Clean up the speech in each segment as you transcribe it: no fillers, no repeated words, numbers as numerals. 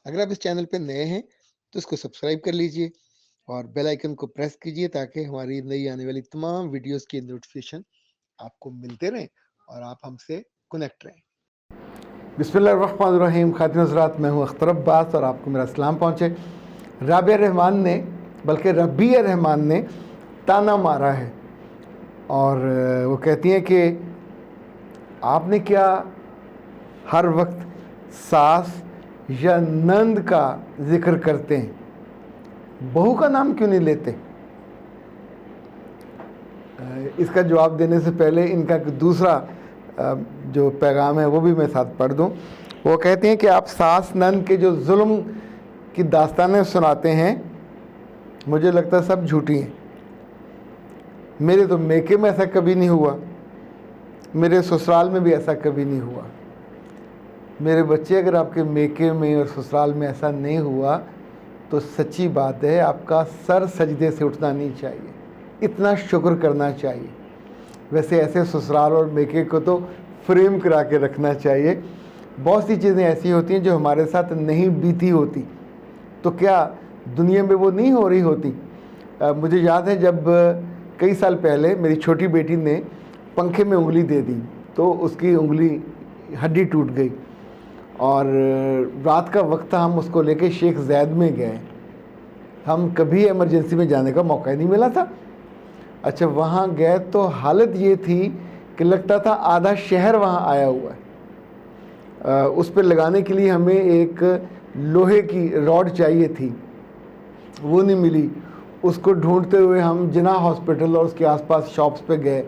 अगर आप इस चैनल पे नए हैं तो इसको सब्सक्राइब कर लीजिए और बेल आइकन को प्रेस कीजिए ताकि हमारी नई आने वाली तमाम वीडियोस की नोटिफिकेशन आपको मिलते रहें और आप हमसे कनेक्ट रहें। बिस्मिल्लाहिर्रहमानिर्रहीम। खातिन हज़रात, मैं हूँ अख्तर अब्बास और आपको मेरा सलाम पहुँचे। राबिया रहमान ने, बल्कि रबिया रहमान ने ताना मारा है और वो कहती हैं कि आपने क्या हर वक्त सास या नंद का जिक्र करते हैं, बहू का नाम क्यों नहीं लेते? इसका जवाब देने से पहले इनका दूसरा जो पैगाम है वो भी मैं साथ पढ़ दूं। वो कहते हैं कि आप सास नंद के जो जुल्म की दास्तानें सुनाते हैं, मुझे लगता है सब झूठी हैं। मेरे तो मेके में ऐसा कभी नहीं हुआ, मेरे ससुराल में भी ऐसा कभी नहीं हुआ। मेरे बच्चे, अगर आपके मेके में और ससुराल में ऐसा नहीं हुआ तो सच्ची बात है, आपका सर सजदे से उठना नहीं चाहिए, इतना शुक्र करना चाहिए। वैसे ऐसे ससुराल और मेके को तो फ्रेम करा के रखना चाहिए। बहुत सी चीज़ें ऐसी होती हैं जो हमारे साथ नहीं बीती होती, तो क्या दुनिया में वो नहीं हो रही होती? मुझे याद है जब कई साल पहले मेरी छोटी बेटी ने पंखे में उंगली दे दी तो उसकी उंगली हड्डी टूट गई और रात का वक्त था, हम उसको लेके शेख ज़ैद में गए। हम कभी इमरजेंसी में जाने का मौका ही नहीं मिला था। अच्छा, वहाँ गए तो हालत ये थी कि लगता था आधा शहर वहाँ आया हुआ है। उस पर लगाने के लिए हमें एक लोहे की रॉड चाहिए थी, वो नहीं मिली। उसको ढूंढते हुए हम जिना हॉस्पिटल और उसके आसपास शॉप्स पे गए।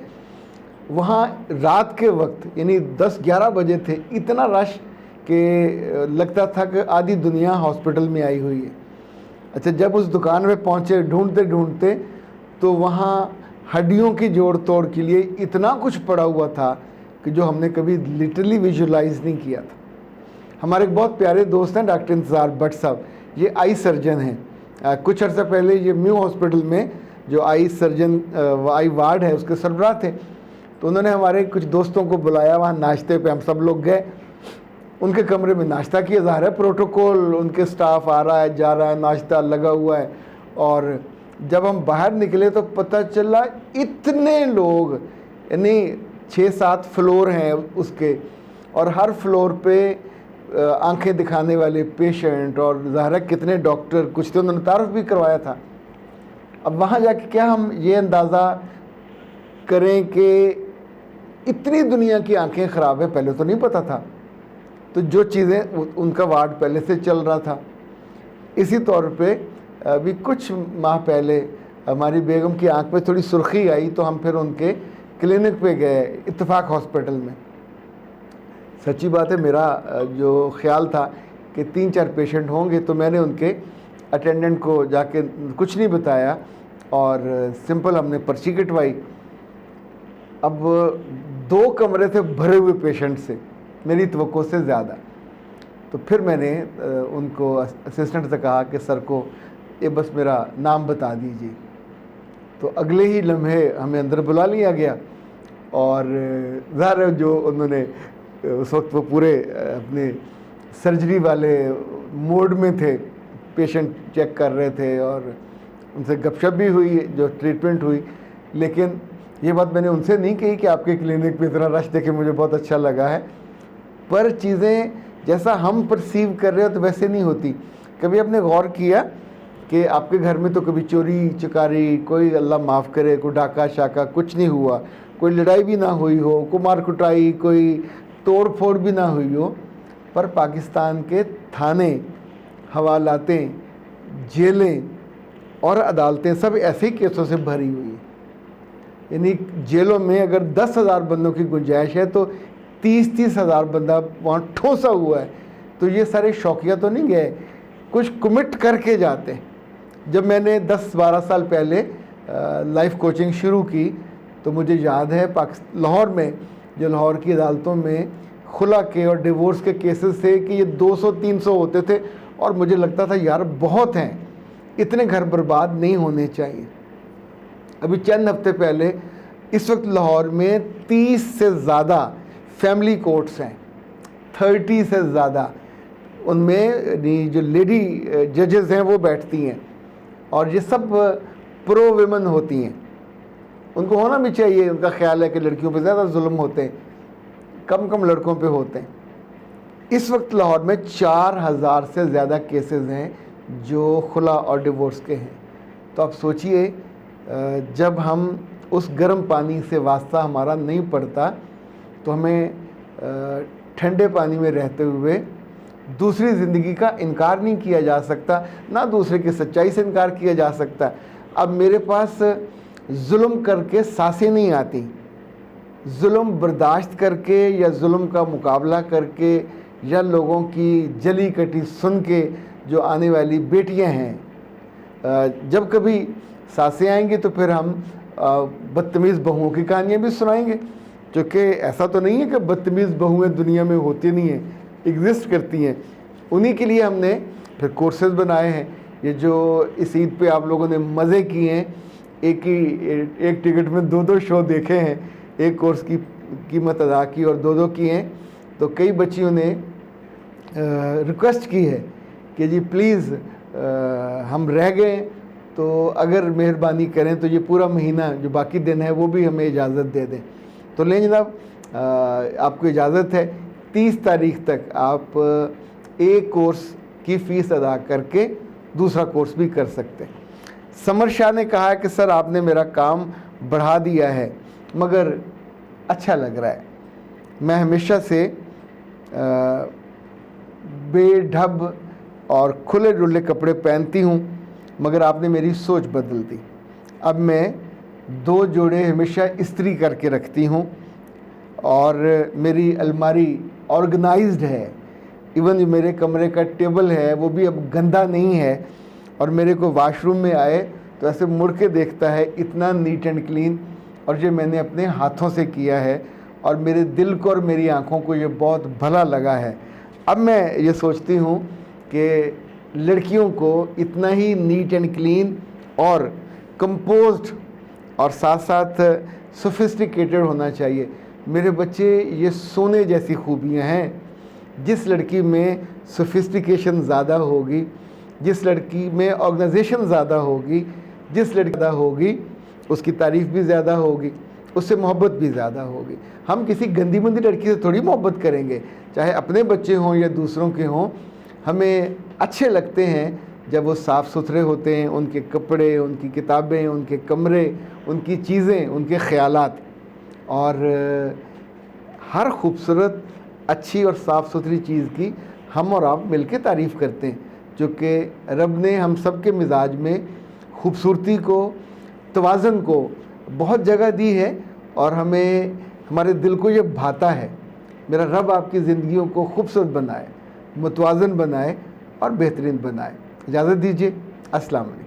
वहाँ रात के वक्त यानी 10-11 बजे थे, इतना रश कि लगता था कि आधी दुनिया हॉस्पिटल में आई हुई है। अच्छा, जब उस दुकान में पहुँचे ढूंढते ढूंढते तो वहाँ हड्डियों की जोड़ तोड़ के लिए इतना कुछ पड़ा हुआ था कि जो हमने कभी लिटरली विजुलाइज नहीं किया था। हमारे एक बहुत प्यारे दोस्त हैं डॉक्टर इंतज़ार भट्ट साहब, ये आई सर्जन हैं। कुछ अर्सा पहले ये म्यू हॉस्पिटल में जो आई सर्जन आई वार्ड है उसके सरबराह थे। तो उन्होंने हमारे कुछ दोस्तों को बुलाया वहाँ नाश्ते पे, हम सब लोग गए। उनके कमरे में नाश्ता किया, ज़ाहिर है प्रोटोकॉल, उनके स्टाफ आ रहा है जा रहा है, नाश्ता लगा हुआ है। और जब हम बाहर निकले तो पता चला इतने लोग, यानी 6-7 फ्लोर हैं उसके, और हर फ्लोर पे आंखें दिखाने वाले पेशेंट और ज़ाहिर कितने डॉक्टर, कुछ तो उन्होंने तारुफ भी करवाया था। अब वहाँ जाके क्या हम ये अंदाज़ा करें कि इतनी दुनिया की आंखें ख़राब है, पहले तो नहीं पता था। तो जो चीज़ें उनका वार्ड पहले से चल रहा था। इसी तौर पे अभी कुछ माह पहले हमारी बेगम की आंख में थोड़ी सुर्खी आई तो हम फिर उनके क्लिनिक पे गए, इत्तेफाक हॉस्पिटल में। सच्ची बात है, मेरा जो ख्याल था कि 3-4 पेशेंट होंगे, तो मैंने उनके अटेंडेंट को जाके कुछ नहीं बताया और सिंपल हमने पर्ची कटवाई। अब 2 कमरे थे भरे हुए पेशेंट से, मेरी तवक्को से ज़्यादा। तो फिर मैंने उनको असिस्टेंट से कहा कि सर को ये बस मेरा नाम बता दीजिए। तो अगले ही लम्हे हमें अंदर बुला लिया गया और ज़ाहिर जो उन्होंने उस वक्त वो पूरे अपने सर्जरी वाले मोड में थे, पेशेंट चेक कर रहे थे और उनसे गपशप भी हुई, जो ट्रीटमेंट हुई। लेकिन ये बात मैंने उनसे नहीं कही कि आपके क्लिनिक पे इतना रश देखे मुझे बहुत अच्छा लगा है, पर चीज़ें जैसा हम परसीव कर रहे हो तो वैसे नहीं होती। कभी आपने गौर किया कि आपके घर में तो कभी चोरी चकारी, कोई अल्लाह माफ़ करे, कोई डाका शाका कुछ नहीं हुआ, कोई लड़ाई भी ना हुई हो, कोई मार कुटाई, कोई तोड़ फोड़ भी ना हुई हो, पर पाकिस्तान के थाने, हवालातें, जेलें और अदालतें सब ऐसे केसों से भरी हुई हैं। यानी जेलों में अगर 10,000 बंदों की गुंजाइश है तो 30-30 हज़ार बंदा वहाँ ठोसा हुआ है। तो ये सारे शौकिया तो नहीं गए, कुछ कमिट करके जाते हैं। जब मैंने 10-12 साल पहले लाइफ कोचिंग शुरू की तो मुझे याद है लाहौर में, जो लाहौर की अदालतों में खुला के और डिवोर्स के केसेस थे कि ये 200-300 होते थे और मुझे लगता था यार बहुत हैं, इतने घर बर्बाद नहीं होने चाहिए। अभी चंद हफ्ते पहले इस वक्त लाहौर में 30 से ज़्यादा फैमिली कोर्ट्स हैं, 30 से ज़्यादा। उनमें जो लेडी जजेस हैं वो बैठती हैं और ये सब प्रो विमेन होती हैं। उनको होना भी चाहिए, उनका ख्याल है कि लड़कियों पे ज़्यादा जुल्म होते हैं, कम कम लड़कों पे होते हैं। इस वक्त लाहौर में 4000 से ज़्यादा केसेस हैं जो खुला और डिवोर्स के हैं। तो आप सोचिए, जब हम उस गर्म पानी से वास्ता हमारा नहीं पड़ता तो हमें ठंडे पानी में रहते हुए दूसरी ज़िंदगी का इनकार नहीं किया जा सकता, ना दूसरे की सच्चाई से इनकार किया जा सकता। अब मेरे पास जुल्म करके सांसें नहीं आती, जुल्म बर्दाश्त करके या जुल्म का मुकाबला करके या लोगों की जली कटी सुन के जो आने वाली बेटियां हैं, जब कभी सांसें आएंगी तो फिर हम बदतमीज़ बहुओं की कहानियाँ भी सुनाएंगे, क्योंकि ऐसा तो नहीं है कि बदतमीज़ बहुएं दुनिया में होती नहीं हैं, एग्जिस्ट करती हैं। उन्हीं के लिए हमने फिर कोर्सेज बनाए हैं। ये जो इस ईद पे आप लोगों ने मज़े किए हैं, एक टिकट में 2-2 शो देखे हैं, एक कोर्स की कीमत अदा की और 2-2 किए हैं। तो कई बच्चियों ने रिक्वेस्ट की है कि जी प्लीज़ हम रह गए तो अगर मेहरबानी करें तो ये पूरा महीना जो बाकी दिन है वो भी हमें इजाज़त दे दें। तो लें जनाब, आपको इजाज़त है। 30 तारीख तक आप एक कोर्स की फ़ीस अदा करके दूसरा कोर्स भी कर सकते हैं। समर शाह ने कहा है कि सर आपने मेरा काम बढ़ा दिया है मगर अच्छा लग रहा है। मैं हमेशा से बेढब और खुले डुल्ले कपड़े पहनती हूँ मगर आपने मेरी सोच बदल दी। अब मैं 2 जोड़े हमेशा इस्त्री करके रखती हूँ और मेरी अलमारी ऑर्गेनाइज्ड है। इवन जो मेरे कमरे का टेबल है वो भी अब गंदा नहीं है और मेरे को वॉशरूम में आए तो ऐसे मुड़ के देखता है, इतना नीट एंड क्लीन। और ये मैंने अपने हाथों से किया है और मेरे दिल को और मेरी आँखों को ये बहुत भला लगा है। अब मैं ये सोचती हूँ कि लड़कियों को इतना ही नीट एंड क्लीन और कंपोज्ड और साथ साथ सोफिस्टिकेटेड होना चाहिए। मेरे बच्चे, ये सोने जैसी खूबियाँ हैं। जिस लड़की में सोफिस्टिकेशन ज़्यादा होगी, जिस लड़की में ऑर्गेनाइजेशन ज़्यादा होगी, जिस लड़की ज़्यादा होगी उसकी तारीफ़ भी ज़्यादा होगी, उससे मोहब्बत भी ज़्यादा होगी। हम किसी गंदी मंदी लड़की से थोड़ी मोहब्बत करेंगे, चाहे अपने बच्चे हों या दूसरों के हों। हमें अच्छे लगते हैं जब वो साफ़ सुथरे होते हैं, उनके कपड़े, उनकी किताबें, उनके कमरे, उनकी चीज़ें, उनके ख़यालात। और हर खूबसूरत, अच्छी और साफ़ सुथरी चीज़ की हम और आप मिलके तारीफ़ करते हैं, जो कि रब ने हम सब के मिजाज में खूबसूरती को, तवाज़ुन को बहुत जगह दी है और हमें, हमारे दिल को ये भाता है। मेरा रब आपकी ज़िंदगियों को खूबसूरत बनाए, मुतवाज़न बनाए और बेहतरीन बनाए। इजाज़त दीजिए। अस्सलाम वालेकुम।